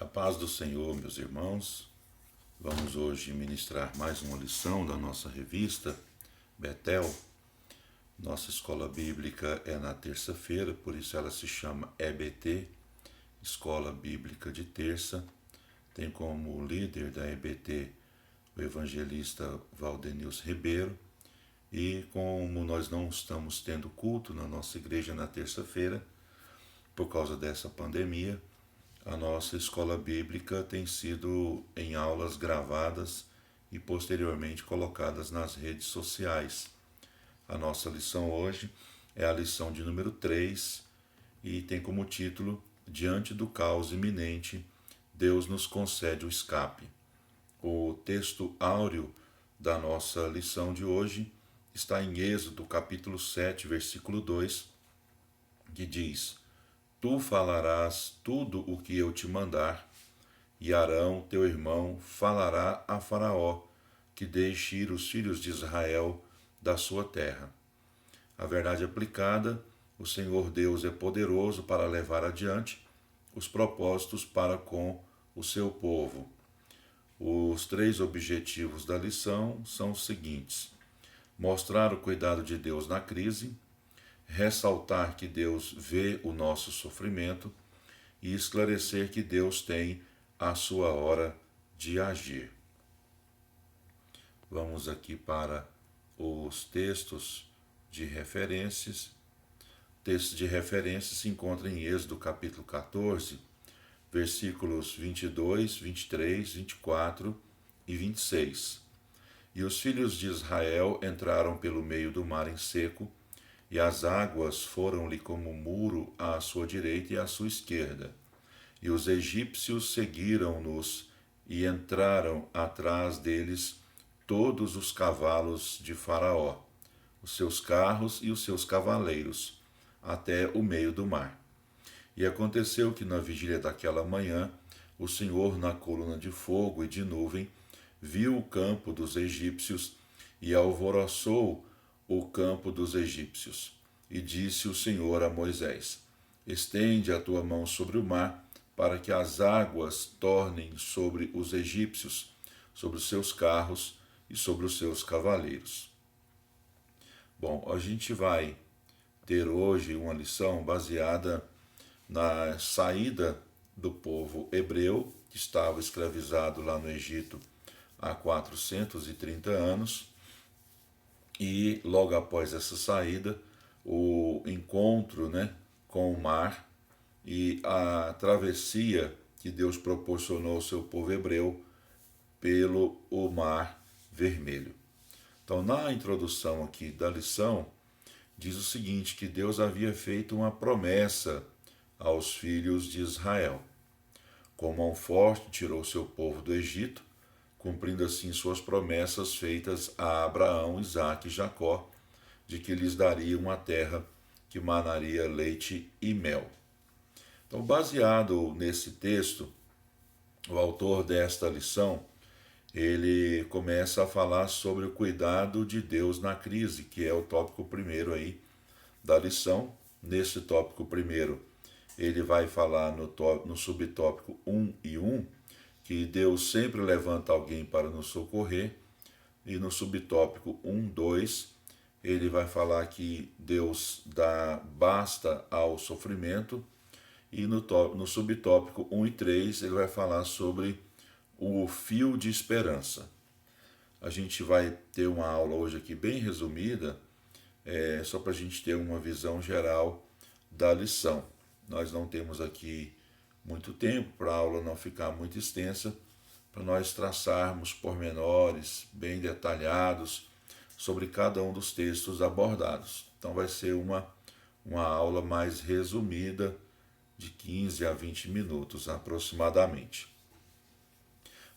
A paz do Senhor, meus irmãos. Vamos hoje ministrar mais uma lição da nossa revista Betel. Nossa escola bíblica é na terça-feira, por isso ela se chama EBT, Escola Bíblica de Terça. Tem como líder da EBT o evangelista Valdenils Ribeiro. E como nós não estamos tendo culto na nossa igreja na terça-feira, por causa dessa pandemia, a nossa escola bíblica tem sido em aulas gravadas e posteriormente colocadas nas redes sociais. A nossa lição hoje é a lição de número 3 e tem como título: Diante do caos iminente, Deus nos concede o escape. O texto áureo da nossa lição de hoje está em Êxodo capítulo 7, versículo 2, que diz: Tu falarás tudo o que eu te mandar, e Arão, teu irmão, falará a Faraó, que deixe ir os filhos de Israel da sua terra. A verdade aplicada, o Senhor Deus é poderoso para levar adiante os propósitos para com o seu povo. Os 3 objetivos da lição são os seguintes: mostrar o cuidado de Deus na crise, ressaltar que Deus vê o nosso sofrimento e esclarecer que Deus tem a sua hora de agir. Vamos aqui para os textos de referências. Texto de referência se encontra em Êxodo capítulo 14, versículos 22, 23, 24 e 26. E os filhos de Israel entraram pelo meio do mar em seco, e as águas foram-lhe como muro à sua direita e à sua esquerda. E os egípcios seguiram-nos e entraram atrás deles todos os cavalos de Faraó, os seus carros e os seus cavaleiros, até o meio do mar. E aconteceu que na vigília daquela manhã, o Senhor, na coluna de fogo e de nuvem, viu o campo dos egípcios e alvoroçou o campo dos egípcios. E disse o Senhor a Moisés: Estende a tua mão sobre o mar, para que as águas tornem sobre os egípcios, sobre os seus carros e sobre os seus cavaleiros. Bom, a gente vai ter hoje uma lição baseada na saída do povo hebreu, que estava escravizado lá no Egito há 430 anos, e logo após essa saída, o encontro, com o mar e a travessia que Deus proporcionou ao seu povo hebreu pelo o Mar Vermelho. Então, na introdução aqui da lição, diz o seguinte, que Deus havia feito uma promessa aos filhos de Israel. Com mão forte tirou seu povo do Egito, cumprindo assim suas promessas feitas a Abraão, Isaque e Jacó, de que lhes daria uma terra que manaria leite e mel. Então, baseado nesse texto, o autor desta lição, ele começa a falar sobre o cuidado de Deus na crise, que é o tópico primeiro aí da lição. Nesse tópico primeiro, ele vai falar no subtópico 1 e 1, que Deus sempre levanta alguém para nos socorrer, e no subtópico 1, 2, ele vai falar que Deus dá basta ao sofrimento, e no subtópico 1 e 3 ele vai falar sobre o fio de esperança. A gente vai ter uma aula hoje aqui bem resumida, só para a gente ter uma visão geral da lição. Nós não temos aqui muito tempo para a aula não ficar muito extensa, para nós traçarmos pormenores bem detalhados sobre cada um dos textos abordados. Então vai ser uma aula mais resumida, de 15 a 20 minutos aproximadamente.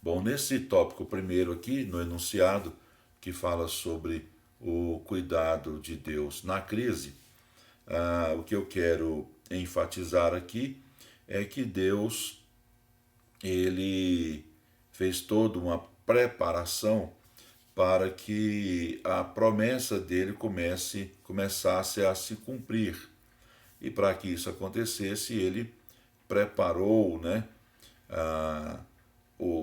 Bom, nesse tópico primeiro aqui, no enunciado, que fala sobre o cuidado de Deus na crise, o que eu quero enfatizar aqui é que Deus, ele fez toda uma preparação para que a promessa dele começasse a se cumprir. E para que isso acontecesse, ele preparou,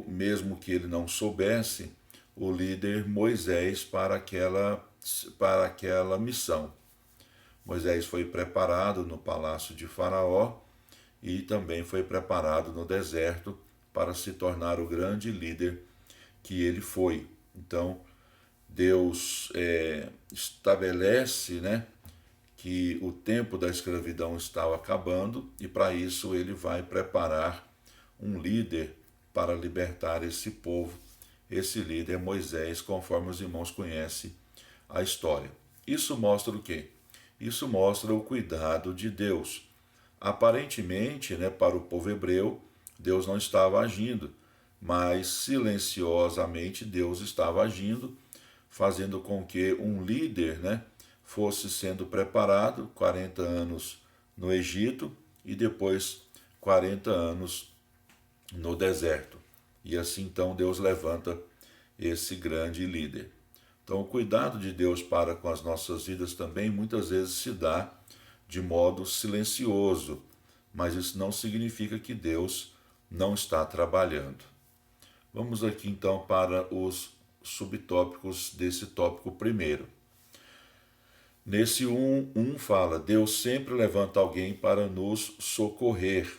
mesmo que ele não soubesse, o líder Moisés para aquela missão. Moisés foi preparado no palácio de Faraó e também foi preparado no deserto para se tornar o grande líder que ele foi. Então, Deus estabelece, né, que o tempo da escravidão estava acabando e para isso ele vai preparar um líder para libertar esse povo. Esse líder é Moisés, conforme os irmãos conhecem a história. Isso mostra o quê? Isso mostra o cuidado de Deus. Aparentemente, né, para o povo hebreu, Deus não estava agindo, mas silenciosamente Deus estava agindo, fazendo com que um líder, né, fosse sendo preparado, 40 anos no Egito e depois 40 anos no deserto. E assim então Deus levanta esse grande líder. Então o cuidado de Deus para com as nossas vidas também muitas vezes se dá de modo silencioso, mas isso não significa que Deus não está trabalhando. Vamos aqui então para os subtópicos desse tópico primeiro. Nesse 1 fala, Deus sempre levanta alguém para nos socorrer.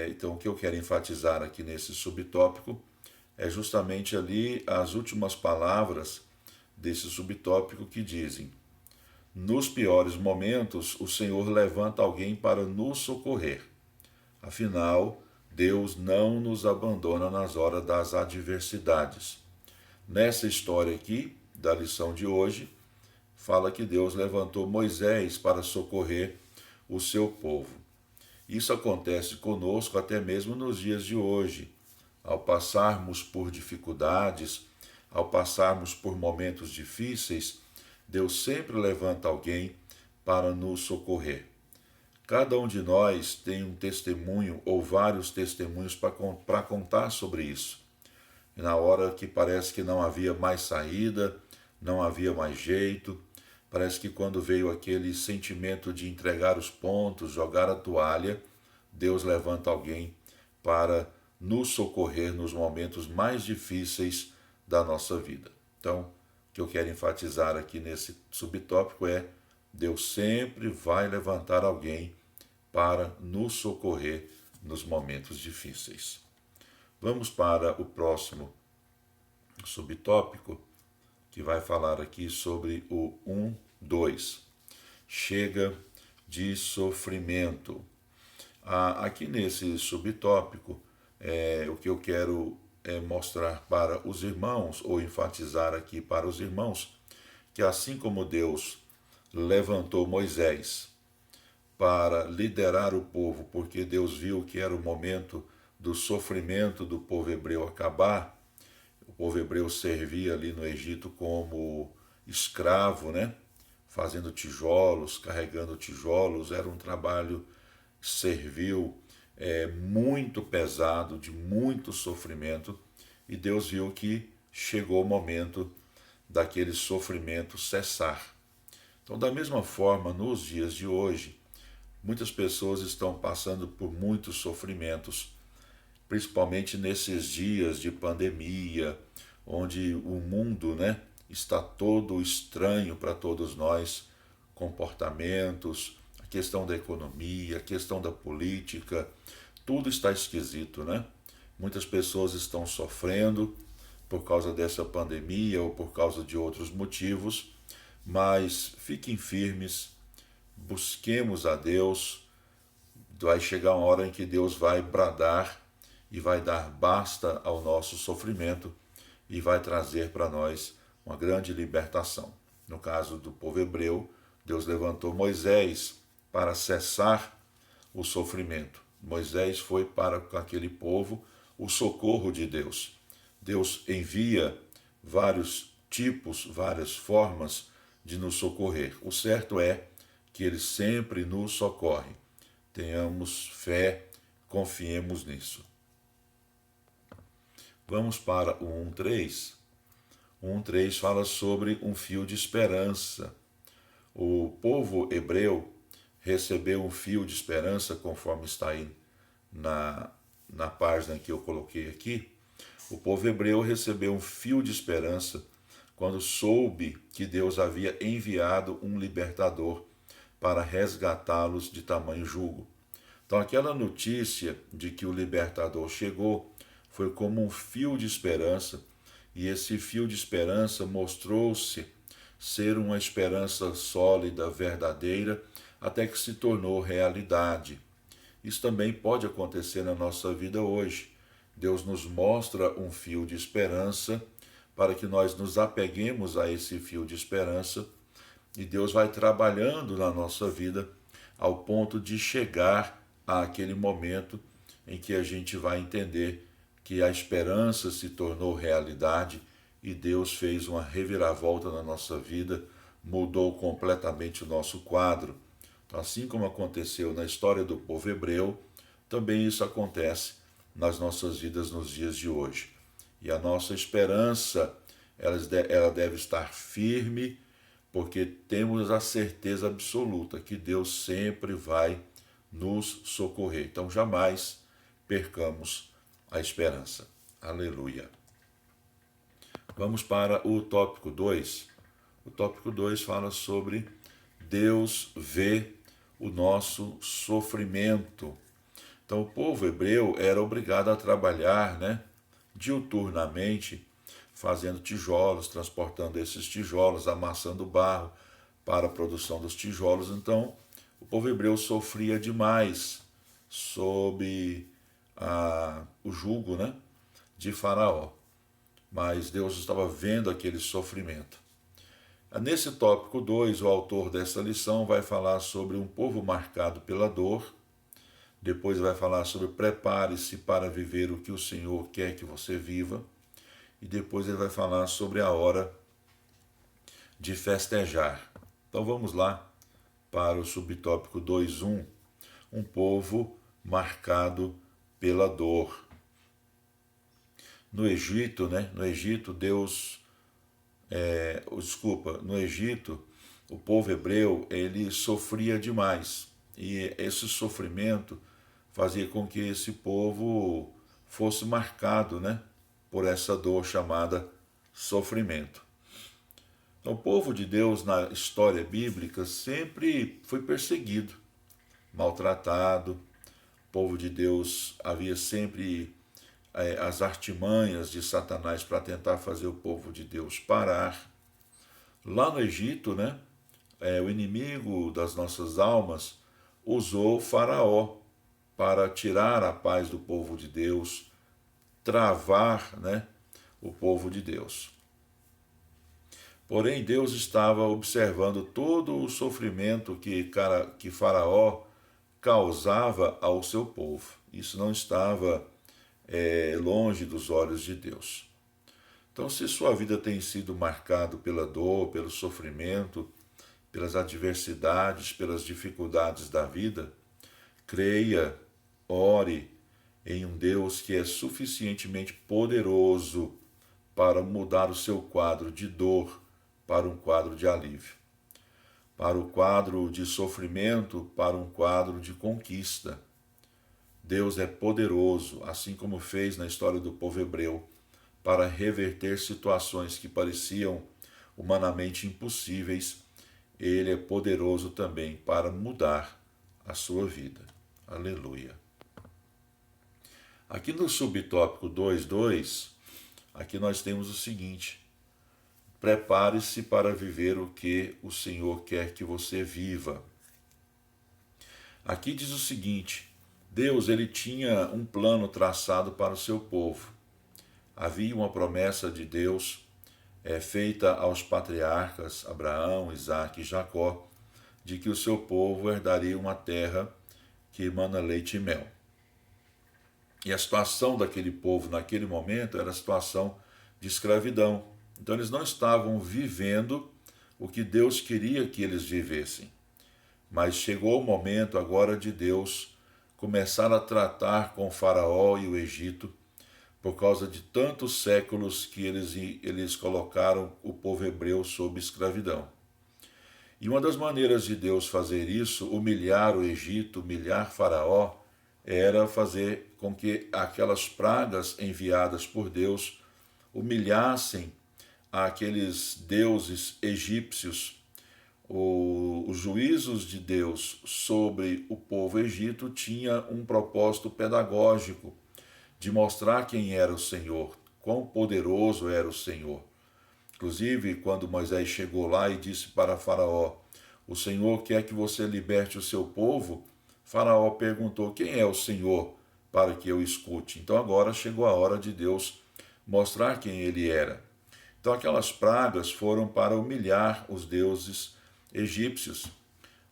Então o que eu quero enfatizar aqui nesse subtópico é justamente ali as últimas palavras desse subtópico que dizem: nos piores momentos, o Senhor levanta alguém para nos socorrer. Afinal, Deus não nos abandona nas horas das adversidades. Nessa história aqui, da lição de hoje, fala que Deus levantou Moisés para socorrer o seu povo. Isso acontece conosco até mesmo nos dias de hoje. Ao passarmos por dificuldades, ao passarmos por momentos difíceis, Deus sempre levanta alguém para nos socorrer. Cada um de nós tem um testemunho ou vários testemunhos para contar sobre isso. E na hora que parece que não havia mais saída, não havia mais jeito, parece que quando veio aquele sentimento de entregar os pontos, jogar a toalha, Deus levanta alguém para nos socorrer nos momentos mais difíceis da nossa vida. Então, o que eu quero enfatizar aqui nesse subtópico é: Deus sempre vai levantar alguém para nos socorrer nos momentos difíceis. Vamos para o próximo subtópico, que vai falar aqui sobre o 1:2. Chega de sofrimento. Aqui nesse subtópico, o que eu quero mostrar para os irmãos, ou enfatizar aqui para os irmãos, que assim como Deus levantou Moisés para liderar o povo, porque Deus viu que era o momento do sofrimento do povo hebreu acabar. O povo hebreu servia ali no Egito como escravo, né? Fazendo tijolos, carregando tijolos, era um trabalho servil muito pesado, de muito sofrimento, e Deus viu que chegou o momento daquele sofrimento cessar. Então, da mesma forma, nos dias de hoje, muitas pessoas estão passando por muitos sofrimentos, principalmente nesses dias de pandemia, onde o mundo, né, está todo estranho para todos nós, comportamentos, a questão da economia, a questão da política, tudo está esquisito, né? Muitas pessoas estão sofrendo por causa dessa pandemia ou por causa de outros motivos, mas fiquem firmes, busquemos a Deus. Vai chegar uma hora em que Deus vai bradar e vai dar basta ao nosso sofrimento e vai trazer para nós uma grande libertação. No caso do povo hebreu, Deus levantou Moisés para cessar o sofrimento. Moisés foi para aquele povo o socorro de Deus. Deus envia vários tipos, várias formas de nos socorrer. O certo é que Ele sempre nos socorre. Tenhamos fé, confiemos nisso. Vamos para o 1:3. O 1:3 fala sobre um fio de esperança. O povo hebreu recebeu um fio de esperança, conforme está aí na página que eu coloquei aqui, o povo hebreu recebeu um fio de esperança quando soube que Deus havia enviado um libertador para resgatá-los de tamanho jugo. Então, aquela notícia de que o libertador chegou foi como um fio de esperança, e esse fio de esperança mostrou-se ser uma esperança sólida, verdadeira, até que se tornou realidade. Isso também pode acontecer na nossa vida hoje. Deus nos mostra um fio de esperança para que nós nos apeguemos a esse fio de esperança, e Deus vai trabalhando na nossa vida ao ponto de chegar àquele momento em que a gente vai entender que a esperança se tornou realidade e Deus fez uma reviravolta na nossa vida, mudou completamente o nosso quadro. Então, assim como aconteceu na história do povo hebreu, também isso acontece nas nossas vidas nos dias de hoje. E a nossa esperança, ela deve estar firme, porque temos a certeza absoluta que Deus sempre vai nos socorrer. Então, jamais percamos a esperança. Aleluia. Vamos para o tópico 2. O tópico 2 fala sobre Deus vê o nosso sofrimento. Então, o povo hebreu era obrigado a trabalhar, diuturnamente, fazendo tijolos, transportando esses tijolos, amassando barro para a produção dos tijolos. Então, o povo hebreu sofria demais sob o jugo, de Faraó. Mas Deus estava vendo aquele sofrimento. Nesse tópico 2, o autor dessa lição vai falar sobre um povo marcado pela dor. Depois vai falar sobre prepare-se para viver o que o Senhor quer que você viva. E depois ele vai falar sobre a hora de festejar. Então vamos lá para o subtópico 2.1, um povo marcado pela dor. No Egito, no Egito, o povo hebreu, ele sofria demais. E esse sofrimento fazia com que esse povo fosse marcado, por essa dor chamada sofrimento. Então, o povo de Deus na história bíblica sempre foi perseguido, maltratado. O povo de Deus havia sempre as artimanhas de Satanás para tentar fazer o povo de Deus parar. Lá no Egito, o inimigo das nossas almas usou Faraó para tirar a paz do povo de Deus, travar, o povo de Deus. Porém, Deus estava observando todo o sofrimento que Faraó causava ao seu povo. Isso não estava longe dos olhos de Deus. Então, se sua vida tem sido marcada pela dor, pelo sofrimento, pelas adversidades, pelas dificuldades da vida, creia, ore em um Deus que é suficientemente poderoso para mudar o seu quadro de dor para um quadro de alívio, para o quadro de sofrimento para um quadro de conquista. Deus é poderoso, assim como fez na história do povo hebreu, para reverter situações que pareciam humanamente impossíveis. Ele é poderoso também para mudar a sua vida. Aleluia. Aqui no subtópico 2.2, aqui nós temos o seguinte: prepare-se para viver o que o Senhor quer que você viva. Aqui diz o seguinte: Deus, ele tinha um plano traçado para o seu povo. Havia uma promessa de Deus feita aos patriarcas Abraão, Isaque e Jacó, de que o seu povo herdaria uma terra que emana leite e mel. E a situação daquele povo naquele momento era a situação de escravidão. Então eles não estavam vivendo o que Deus queria que eles vivessem. Mas chegou o momento agora de Deus começar a tratar com o Faraó e o Egito, por causa de tantos séculos que eles colocaram o povo hebreu sob escravidão. E uma das maneiras de Deus fazer isso, humilhar o Egito, humilhar Faraó, era fazer com que aquelas pragas enviadas por Deus humilhassem aqueles deuses egípcios. Os juízos de Deus sobre o povo egito tinha um propósito pedagógico de mostrar quem era o Senhor, quão poderoso era o Senhor. Inclusive, quando Moisés chegou lá e disse para Faraó: "O Senhor quer que você liberte o seu povo", Faraó perguntou: "Quem é o Senhor para que eu escute?" Então agora chegou a hora de Deus mostrar quem ele era. Então aquelas pragas foram para humilhar os deuses egípcios.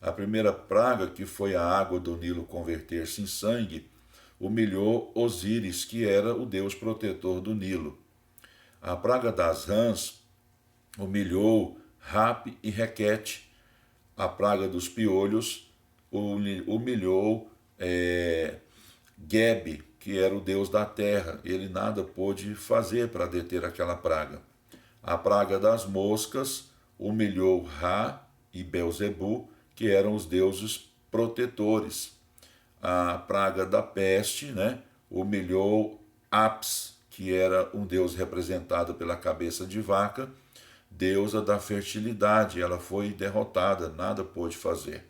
A primeira praga, que foi a água do Nilo converter-se em sangue, humilhou Osíris, que era o deus protetor do Nilo. A praga das rãs humilhou Rape e Requete. A praga dos piolhos humilhou Gebe, que era o deus da terra. Ele nada pôde fazer para deter aquela praga. A praga das moscas humilhou Ra e Belzebu, que eram os deuses protetores. A praga da peste, né, humilhou Apis, que era um deus representado pela cabeça de vaca, deusa da fertilidade. Ela foi derrotada, nada pôde fazer.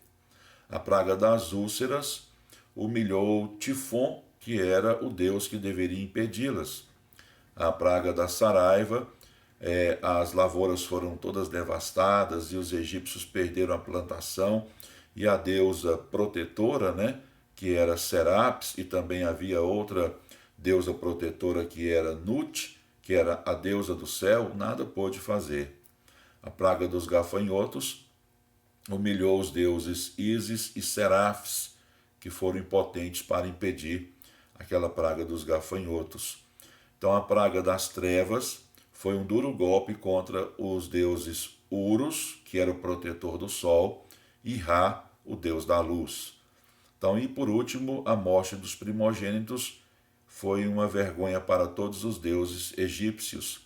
A praga das úlceras humilhou Tifon, que era o deus que deveria impedi-las. A praga da saraiva, as lavouras foram todas devastadas e os egípcios perderam a plantação, e a deusa protetora, né, que era Serapis, e também havia outra deusa protetora que era Nut, que era a deusa do céu, nada pôde fazer. A praga dos gafanhotos humilhou os deuses Ísis e Serafes, que foram impotentes para impedir aquela praga dos gafanhotos. Então a praga das trevas foi um duro golpe contra os deuses Urus, que era o protetor do sol, e Ra, o deus da luz. Então, e por último, a morte dos primogênitos foi uma vergonha para todos os deuses egípcios.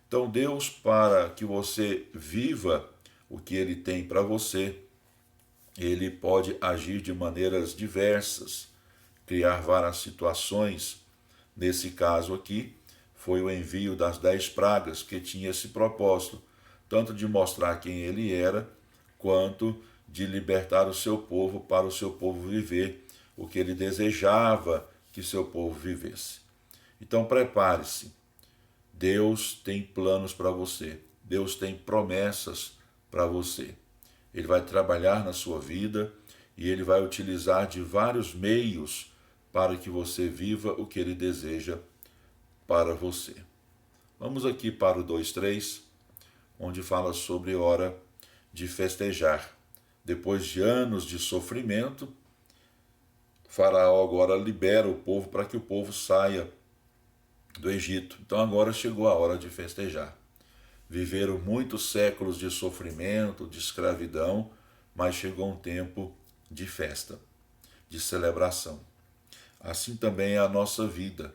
Então, Deus, para que você viva o que Ele tem para você, Ele pode agir de maneiras diversas, criar várias situações. Nesse caso aqui, foi o envio das 10 pragas, que tinha esse propósito, tanto de mostrar quem Ele era, quanto de libertar o seu povo, para o seu povo viver o que Ele desejava que seu povo vivesse. Então prepare-se. Deus tem planos para você. Deus tem promessas para você. Ele vai trabalhar na sua vida e Ele vai utilizar de vários meios para que você viva o que Ele deseja para você. Vamos aqui para o 2:3, onde fala sobre hora de festejar. Depois de anos de sofrimento, Faraó agora libera o povo para que o povo saia do Egito. Então agora chegou a hora de festejar. Viveram muitos séculos de sofrimento, de escravidão, mas chegou um tempo de festa, de celebração. Assim também é a nossa vida.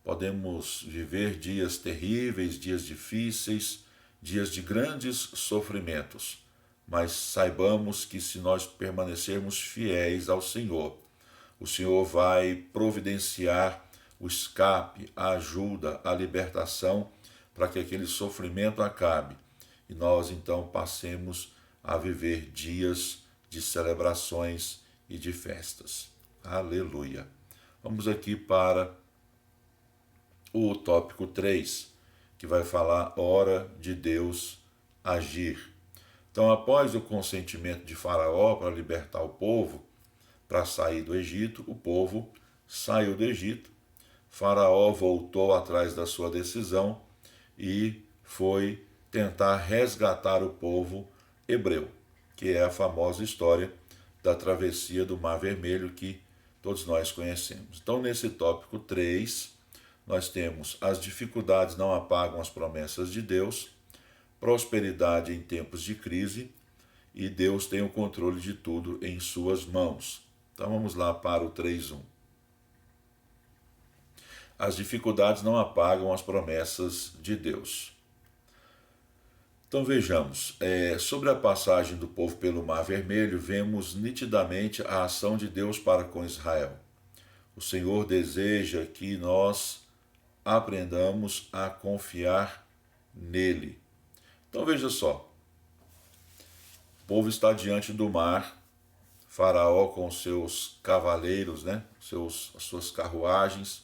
Podemos viver dias terríveis, dias difíceis, dias de grandes sofrimentos, mas saibamos que se nós permanecermos fiéis ao Senhor, o Senhor vai providenciar o escape, a ajuda, a libertação, para que aquele sofrimento acabe e nós então passemos a viver dias de celebrações e de festas. Aleluia! Vamos aqui para o tópico 3, que vai falar hora de Deus agir. Então, após o consentimento de Faraó para libertar o povo, para sair do Egito, o povo saiu do Egito. Faraó voltou atrás da sua decisão e foi tentar resgatar o povo hebreu, que é a famosa história da travessia do Mar Vermelho que todos nós conhecemos. Então, nesse tópico 3, nós temos: as dificuldades não apagam as promessas de Deus, prosperidade em tempos de crise, e Deus tem o controle de tudo em suas mãos. Então vamos lá para o 3:1. As dificuldades não apagam as promessas de Deus. Então vejamos, sobre a passagem do povo pelo Mar Vermelho, vemos nitidamente a ação de Deus para com Israel. O Senhor deseja que nós aprendamos a confiar nele. Então veja só, o povo está diante do mar, Faraó com seus cavaleiros, né, as suas carruagens,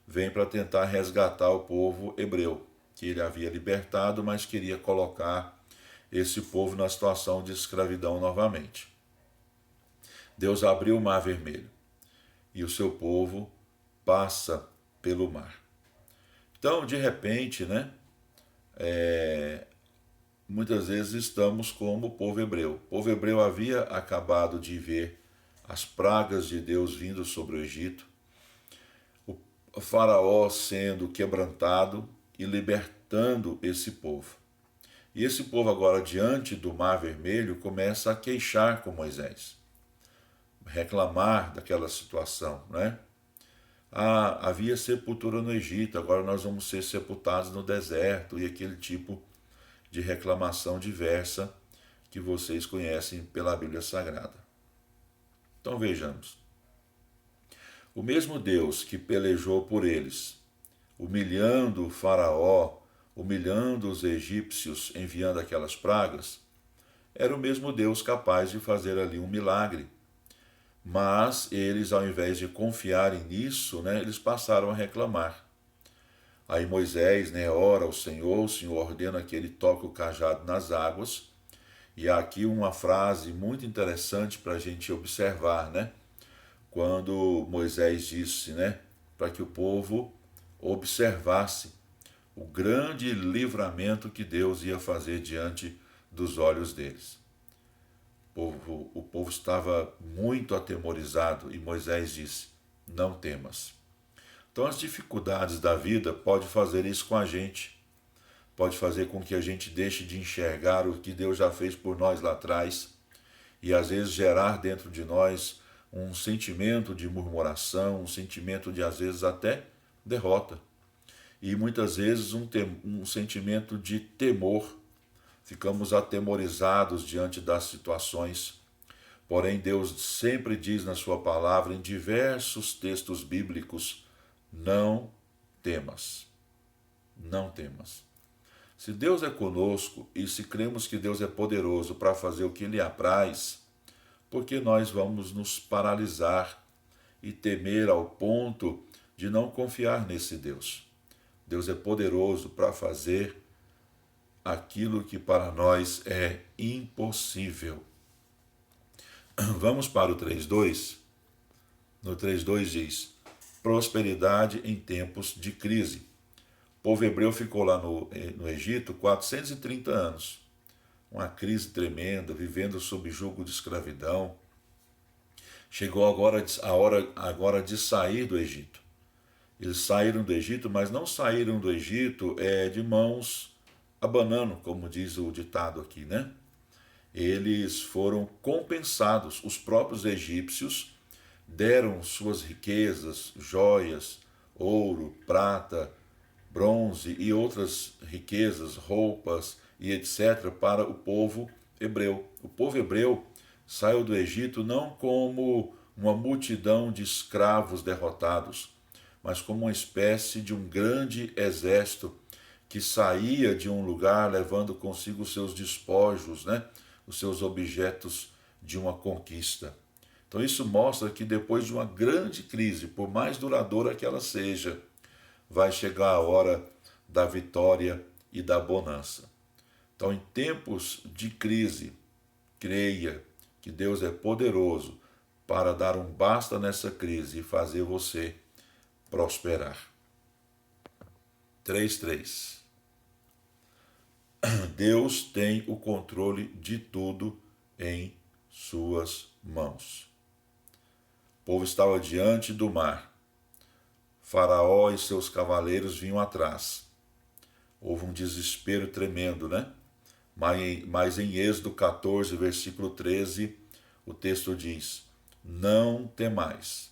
vem para tentar resgatar o povo hebreu, que ele havia libertado, mas queria colocar esse povo na situação de escravidão novamente. Deus abriu o mar vermelho e o seu povo passa pelo mar. Então, de repente, né, muitas vezes estamos como o povo hebreu. O povo hebreu havia acabado de ver as pragas de Deus vindo sobre o Egito, o faraó sendo quebrantado e libertando esse povo. E esse povo agora, diante do mar vermelho, começa a queixar com Moisés, reclamar daquela situação, né? Ah, havia sepultura no Egito, agora nós vamos ser sepultados no deserto, e aquele tipo de reclamação diversa que vocês conhecem pela Bíblia Sagrada. Então vejamos. O mesmo Deus que pelejou por eles, humilhando o faraó, humilhando os egípcios, enviando aquelas pragas, era o mesmo Deus capaz de fazer ali um milagre. Mas eles, ao invés de confiarem nisso, né, eles passaram a reclamar. Aí Moisés, né, ora ao Senhor, o Senhor ordena que ele toque o cajado nas águas. E há aqui uma frase muito interessante para a gente observar, né? Quando Moisés disse, né, para que o povo observasse o grande livramento que Deus ia fazer diante dos olhos deles. O povo estava muito atemorizado e Moisés disse, não temas. Então as dificuldades da vida podem fazer isso com a gente. Pode fazer com que a gente deixe de enxergar o que Deus já fez por nós lá atrás e às vezes gerar dentro de nós um sentimento de murmuração, um sentimento de às vezes até derrota. E muitas vezes um sentimento de temor. Ficamos atemorizados diante das situações. Porém, Deus sempre diz na sua palavra, em diversos textos bíblicos, não temas. Não temas. Se Deus é conosco e se cremos que Deus é poderoso para fazer o que Ele apraz, por que nós vamos nos paralisar e temer ao ponto de não confiar nesse Deus? Deus é poderoso para fazer aquilo que para nós é impossível. Vamos para o 3.2. No 3.2 diz, prosperidade em tempos de crise. O povo hebreu ficou lá no Egito 430 anos. Uma crise tremenda, vivendo sob jugo de escravidão. Chegou agora a hora de sair do Egito. Eles saíram do Egito, mas não saíram do Egito de mãos abanando, como diz o ditado aqui, né? Eles foram compensados. Os próprios egípcios deram suas riquezas, joias, ouro, prata, bronze e outras riquezas, roupas e etc. para o povo hebreu. O povo hebreu saiu do Egito não como uma multidão de escravos derrotados, mas como uma espécie de um grande exército que saía de um lugar levando consigo os seus despojos, né? Os seus objetos de uma conquista. Então isso mostra que depois de uma grande crise, por mais duradoura que ela seja, vai chegar a hora da vitória e da bonança. Então, em tempos de crise, creia que Deus é poderoso para dar um basta nessa crise e fazer você prosperar. 3.3. Deus tem o controle de tudo em suas mãos. O povo estava diante do mar. Faraó e seus cavaleiros vinham atrás. Houve um desespero tremendo, né? Mas em Êxodo 14, versículo 13, o texto diz, não temais,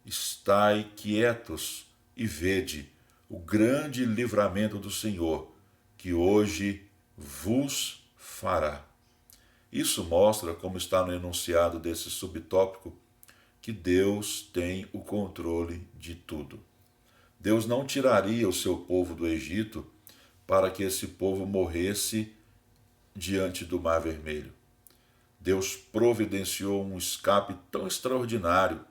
estai quietos e vede o grande livramento do Senhor, que hoje vos fará. Isso mostra, como está no enunciado desse subtópico, que Deus tem o controle de tudo. Deus não tiraria o seu povo do Egito para que esse povo morresse diante do Mar Vermelho. Deus providenciou um escape tão extraordinário.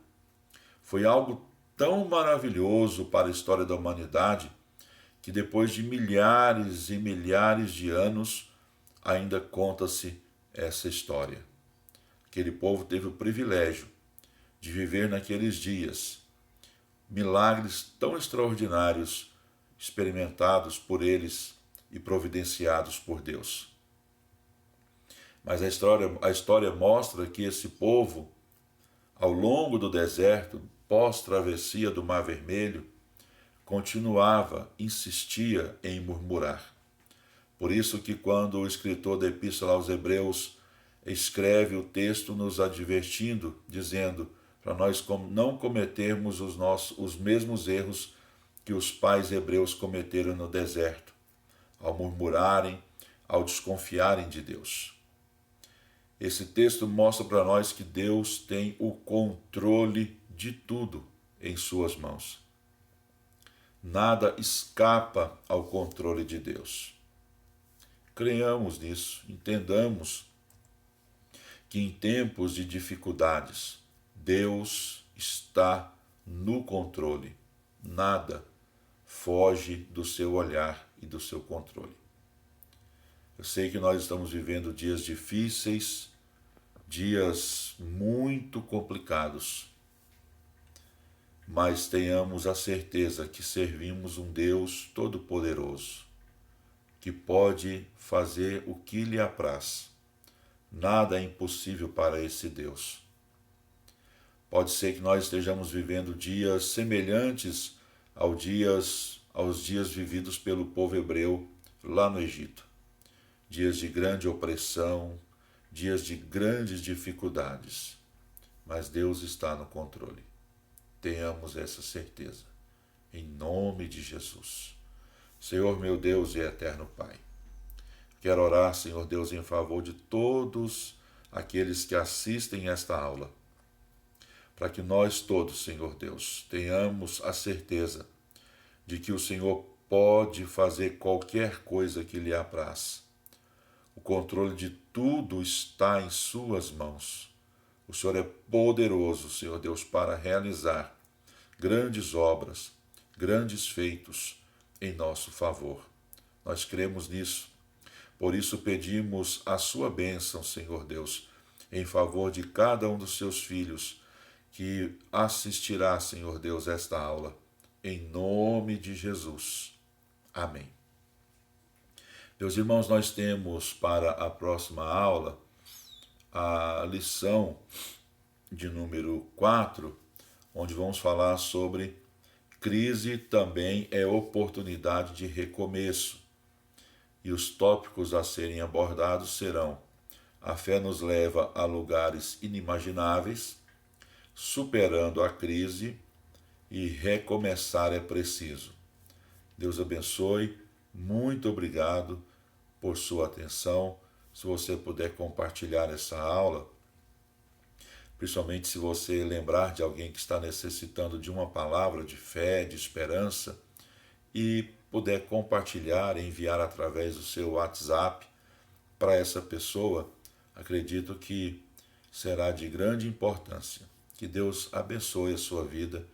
Foi algo tão maravilhoso para a história da humanidade que depois de milhares e milhares de anos ainda conta-se essa história. Aquele povo teve o privilégio de viver naqueles dias milagres tão extraordinários experimentados por eles e providenciados por Deus. Mas a história mostra que esse povo, ao longo do deserto, pós-travessia do Mar Vermelho, continuava, insistia em murmurar. Por isso que quando o escritor da Epístola aos Hebreus escreve o texto nos advertindo, dizendo para nós não cometermos os mesmos erros que os pais hebreus cometeram no deserto, ao murmurarem, ao desconfiarem de Deus. Esse texto mostra para nós que Deus tem o controle de tudo em suas mãos. Nada escapa ao controle de Deus. Creiamos nisso, entendamos que em tempos de dificuldades, Deus está no controle. Nada foge do seu olhar e do seu controle. Eu sei que nós estamos vivendo dias difíceis, dias muito complicados, mas tenhamos a certeza que servimos um Deus todo-poderoso, que pode fazer o que lhe apraz. Nada é impossível para esse Deus. Pode ser que nós estejamos vivendo dias semelhantes aos dias vividos pelo povo hebreu lá no Egito. Dias de grande opressão, dias de grandes dificuldades. Mas Deus está no controle. Tenhamos essa certeza. Em nome de Jesus. Senhor meu Deus e eterno Pai, quero orar, Senhor Deus, em favor de todos aqueles que assistem esta aula, para que nós todos, Senhor Deus, tenhamos a certeza de que o Senhor pode fazer qualquer coisa que lhe apraz. O controle de tudo está em suas mãos. O Senhor é poderoso, Senhor Deus, para realizar grandes obras, grandes feitos em nosso favor. Nós cremos nisso. Por isso pedimos a sua bênção, Senhor Deus, em favor de cada um dos seus filhos que assistirá, Senhor Deus, esta aula. Em nome de Jesus. Amém. Meus irmãos, nós temos para a próxima aula a lição de número 4, onde vamos falar sobre crise também é oportunidade de recomeço. E os tópicos a serem abordados serão: a fé nos leva a lugares inimagináveis, superando a crise e recomeçar é preciso. Deus abençoe, muito obrigado por sua atenção. Se você puder compartilhar essa aula, principalmente se você lembrar de alguém que está necessitando de uma palavra de fé, de esperança, e puder compartilhar, enviar através do seu WhatsApp para essa pessoa, acredito que será de grande importância. Que Deus abençoe a sua vida.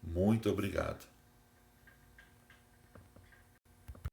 Muito obrigado.